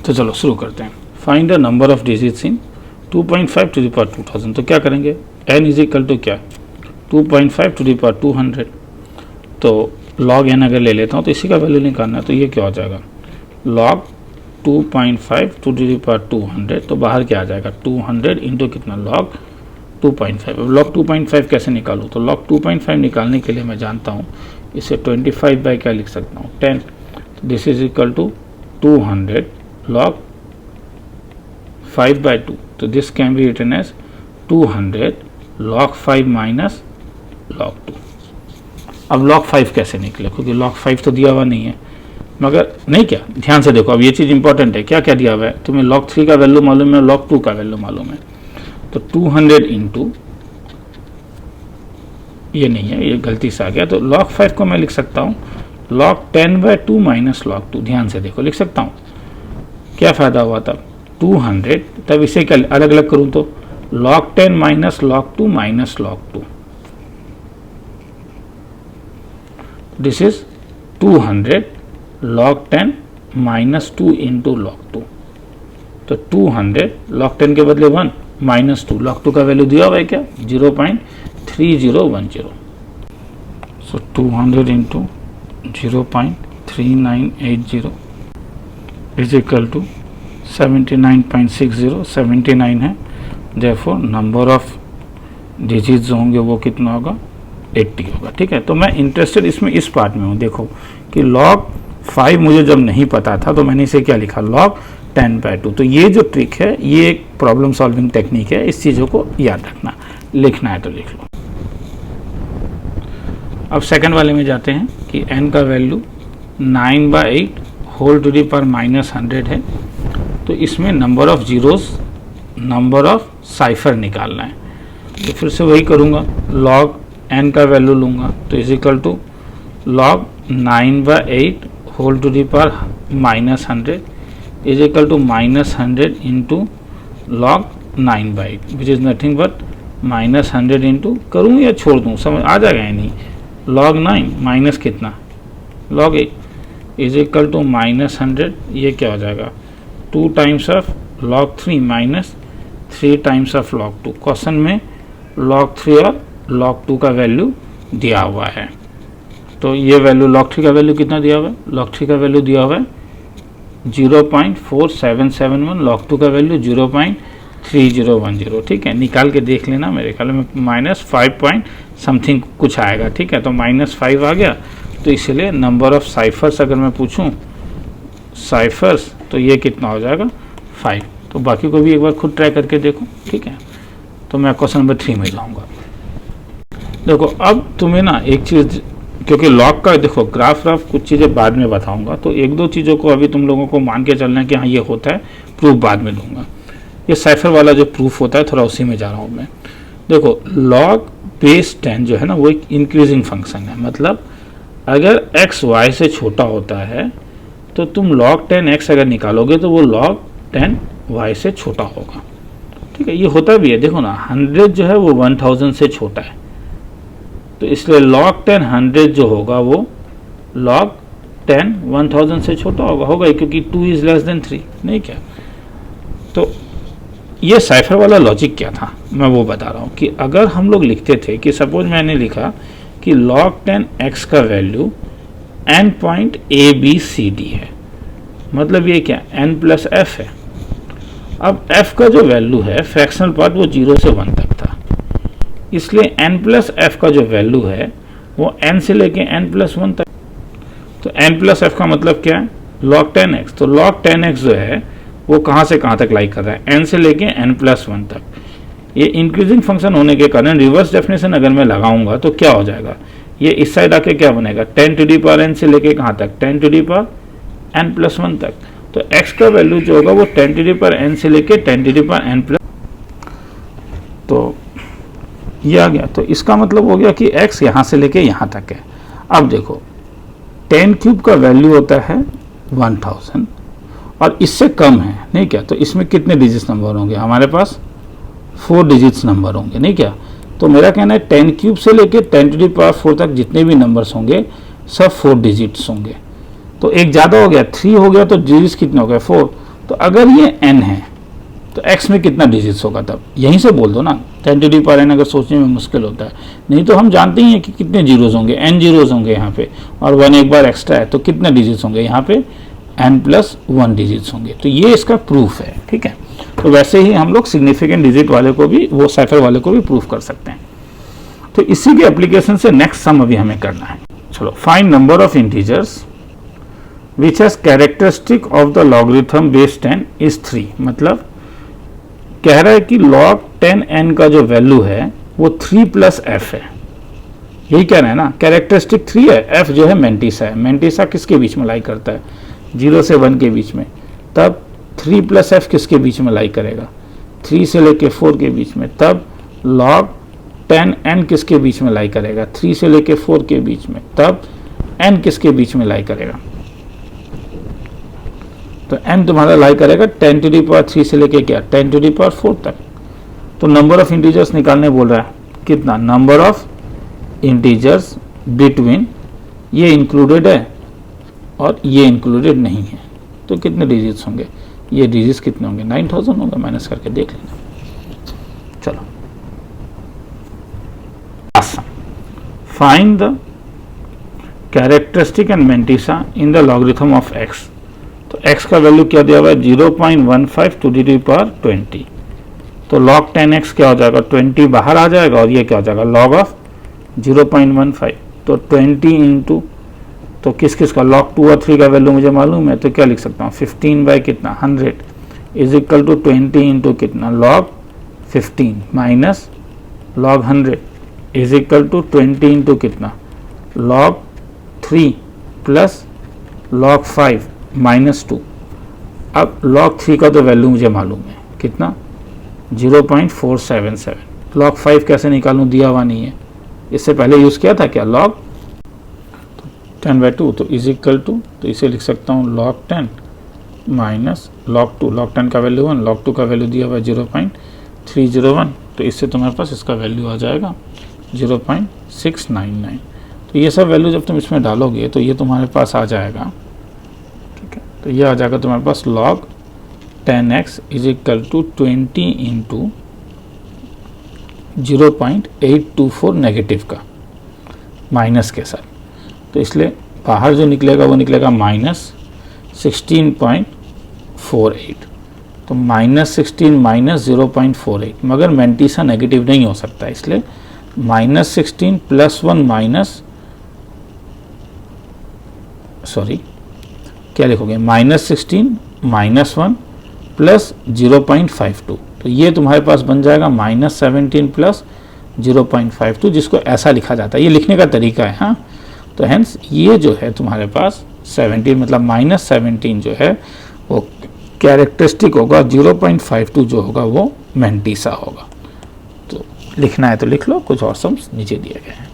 तो चलो शुरू करते हैं। Find the number of digits in 2.5 to the power 2000। तो क्या करेंगे, n इज इक्वल टू क्या 2.5 टू द पावर 200। तो log n अगर ले लेता हूँ तो इसी का वैल्यू निकालना है, तो ये क्या हो जाएगा log 2.5 टू द पावर 200। तो बाहर क्या आ जाएगा 200 इंटू कितना log 2.5। अब log 2.5 कैसे निकालूँ, तो log 2.5 निकालने के लिए मैं जानता हूँ इसे 25 बाई क्या लिख सकता हूँ 10। This is equal to 200 log 5/2। तो this can be written as 200 log 5 minus log 2। अब log 5 कैसे निकले, क्योंकि log 5 तो दिया हुआ नहीं है, मगर नहीं क्या ध्यान से देखो, अब ये चीज़ इंपॉर्टेंट है। क्या क्या दिया हुआ है तुम्हें, log 3 का वैल्यू मालूम है, log 2 का वैल्यू मालूम है। तो 200 इंटू ये नहीं है, ये गलती से आ गया। तो log 5 को मैं लिख सकता हूँ log 10/2 माइनस log 2। ध्यान से देखो लिख सकता हूँ, क्या फ़ायदा हुआ तब 200, तब इसे क्या अलग अलग करूँ तो log 10 minus log 2 minus log 2। This is 200 log 10 minus 2 into log 2। तो 200 log 10 के बदले 1 माइनस 2, log 2 का वैल्यू दिया हुआ है क्या 0.3010। सो 200 इंटू 0.3980 इज इक्वल टू 79.60। 79 है, देयरफॉर नंबर ऑफ डिजिट्स होंगे वो कितना होगा 80 होगा। ठीक है, तो मैं इंटरेस्टेड इसमें इस पार्ट में हूँ। देखो कि log 5 मुझे जब नहीं पता था तो मैंने इसे क्या लिखा log 10/2। तो ये जो ट्रिक है ये एक प्रॉब्लम सॉल्विंग टेक्निक है, इस चीज़ों को याद रखना, लिखना है तो लिख लो। अब सेकंड वाले में जाते हैं कि n का value 9/8 whole to the power minus 100 है। तो इसमें number of zeros, number of cipher निकालना है। तो फिर से वही करूँगा, log n का वैल्यू लूँगा तो is equal to log 9/8 whole to the power minus 100 is equal to minus 100 into log 9/8 which is nothing but minus 100 into, करूँ या छोड़ दूँ समझ आ जाएगा या नहीं, log 9 माइनस कितना log 8 is equal to minus 100। ये क्या हो जाएगा 2 times of log 3 minus 3 times of log 2। Question में log 3 और log 2 का वैल्यू दिया हुआ है। तो ये वैल्यू log 3 का वैल्यू कितना दिया हुआ है, log 3 का वैल्यू दिया हुआ है 0.4771, log 2 का वैल्यू 0.3010। ठीक है, निकाल के देख लेना, मेरे ख्याल में माइनस 5 पॉइंट समथिंग कुछ आएगा। ठीक है, तो माइनस 5 आ गया, तो इसलिए नंबर ऑफ साइफर्स अगर मैं पूछूं साइफर्स तो ये कितना हो जाएगा 5। तो बाकी को भी एक बार खुद ट्राई करके देखो। ठीक है, तो मैं क्वेश्चन नंबर 3 में जाऊंगा। देखो अब तुम्हें ना एक चीज़, क्योंकि लॉग का देखो ग्राफ कुछ चीज़ें बाद में बताऊंगा, तो एक दो चीज़ों को अभी तुम लोगों को मान के चलना है कि हाँ ये होता है, प्रूफ बाद में दूंगा। ये साइफर वाला जो प्रूफ होता है थोड़ा उसी में जा रहा हूँ मैं। देखो log बेस 10 जो है ना वो एक इंक्रीजिंग फंक्शन है, मतलब अगर x y से छोटा होता है तो तुम log 10x अगर निकालोगे तो वो log 10y से छोटा होगा। ठीक है, ये होता भी है। देखो ना 100 जो है वो 1000 से छोटा है, तो इसलिए log 10 100 जो होगा वो log 10 1000 से छोटा होगा क्योंकि 2 इज लेस देन 3 नहीं क्या। तो ये साइफर वाला लॉजिक क्या था मैं वो बता रहा हूँ कि अगर हम लोग लिखते थे कि सपोज मैंने लिखा कि log 10x का value n point a b c d है, मतलब ये क्या n प्लस f है। अब f का जो वैल्यू है फ्रैक्शनल पार्ट वो 0 से 1 तक था, इसलिए n प्लस f का जो वैल्यू है वो n से लेके n प्लस 1 तक। तो n प्लस f का मतलब क्या है log 10x। तो log 10x जो है वो कहाँ से कहाँ तक लाई कर रहा है n से लेके n प्लस 1 तक। ये इंक्रीजिंग फंक्शन होने के कारण रिवर्स डेफिनेशन अगर मैं लगाऊंगा तो क्या हो जाएगा, ये इस साइड आके क्या बनेगा 10 टू दी पावर n से लेके कहाँ तक 10 to the power n plus 1 तक। तो x का वैल्यू जो होगा वो 10 टू दी पावर n से लेके 10 to the power n plus, तो ये आ गया। तो इसका मतलब हो गया कि x यहाँ से लेके यहाँ तक है। अब देखो 10 क्यूब का वैल्यू होता है 1000 और इससे कम है नहीं क्या, तो इसमें कितने डिजिट्स नंबर होंगे हमारे पास 4 डिजिट्स नंबर होंगे नहीं क्या। तो मेरा कहना है 10 क्यूब से लेके 10 टू दी पावर 4 तक जितने भी नंबर्स होंगे सब 4 डिजिट्स होंगे। तो एक ज़्यादा हो गया 3 हो गया, तो डिजिट्स कितने हो गए 4। तो अगर ये n है तो x में कितना डिजिट्स होगा, तब यहीं से बोल दो ना। 10 टू दी पावर n अगर सोचने में मुश्किल होता है, नहीं तो हम जानते ही हैं कि कितने जीरोज होंगे, n जीरोज होंगे यहाँ पे, और 1 एक बार एक्स्ट्रा है तो कितने डिजिट्स होंगे यहाँ पे, n+1 डिजिट्स होंगे। तो ये इसका प्रूफ है, ठीक है। तो वैसे ही हम लोग सिग्निफिकेंट डिजिट वाले को भी, वो साइफर वाले को भी प्रूफ कर सकते हैं। तो इसी के एप्लीकेशन से नेक्स्ट सम अभी हमें करना है। चलो, find number of integers which has characteristic of the logarithm base 10 is 3। मतलब कह रहा है कि log 10n का जो वैल्यू है वो 3 + f है, यही कह रहा है ना। कैरेक्टरिस्टिक 3 है, f जो है मेंटिसा है। मेंटिसा किसके बीच में लाई करता है, 0 से 1 के बीच में। तब 3 + f किसके बीच में लाई करेगा, 3 से लेके 4 के बीच में। तब log 10n किसके बीच में लाई करेगा, 3 से लेके 4 के बीच में। तब n किसके बीच में लाई करेगा, तो n तुम्हारा लाई करेगा 10 टू दी पावर 3 से लेके क्या, 10 टू दी पावर 4 तक। तो नंबर ऑफ इंटीजर्स निकालने बोल रहा है, कितना, नंबर ऑफ इंटीजर्स बिटवीन, ये इंक्लूडेड है और ये इंक्लूडेड नहीं है, तो कितने डिजिट्स होंगे, ये डिजिट्स कितने होंगे, 9000 होंगे। माइनस करके देख लेना। चलो, find the characteristic and mantissa in the logarithm of x। तो x का वैल्यू क्या दिया हुआ है, 0.15 टू दी पावर 20। तो log 10x क्या हो जाएगा, 20 बाहर आ जाएगा, और ये क्या हो जाएगा, log ऑफ 0.15। तो 20 इंटू, तो किस किस का, log 2 और 3 का वैल्यू मुझे मालूम है, तो क्या लिख सकता हूँ, 15 बाई कितना, 100 इज इक्वल टू 20 इंटू कितना, log 15 minus log 100 is equal to 20 into कितना, log 3 प्लस log 5 माइनस 2। अब log 3 का तो वैल्यू मुझे मालूम है, कितना, 0.477। log 5 कैसे निकालूं, दिया हुआ नहीं है, इससे पहले यूज़ किया था क्या, log 10/2, तो इज इक्वल टू, तो इसे लिख सकता हूँ log 10 माइनस log 2। log 10 का वैल्यू 1, log 2 का वैल्यू दिया हुआ है 0.301, तो इससे तुम्हारे पास इसका वैल्यू आ जाएगा 0.699। तो ये सब वैल्यू जब तुम इसमें डालोगे तो ये तुम्हारे पास आ जाएगा, ठीक है। तो ये आ जाएगा तुम्हारे पास log 10x is equal to 20 into 0.824 negative का माइनस के साथ। तो इसलिए बाहर जो निकलेगा वो निकलेगा -16.48। तो -16 माइनस 0.48, मगर मेंटिसा नेगेटिव नहीं हो सकता, इसलिए -16 प्लस 1 माइनस, सॉरी क्या लिखोगे, -16 माइनस 1 प्लस 0.52। तो ये तुम्हारे पास बन जाएगा -17 प्लस 0.52, जिसको ऐसा लिखा जाता है, ये लिखने का तरीका है, हाँ। तो हेंस ये जो है तुम्हारे पास 17 मतलब -17 जो है वो कैरेक्टरिस्टिक होगा, 0.52 जो होगा वो मेंटिसा होगा। तो लिखना है तो लिख लो, कुछ और सम्स नीचे दिए गए हैं।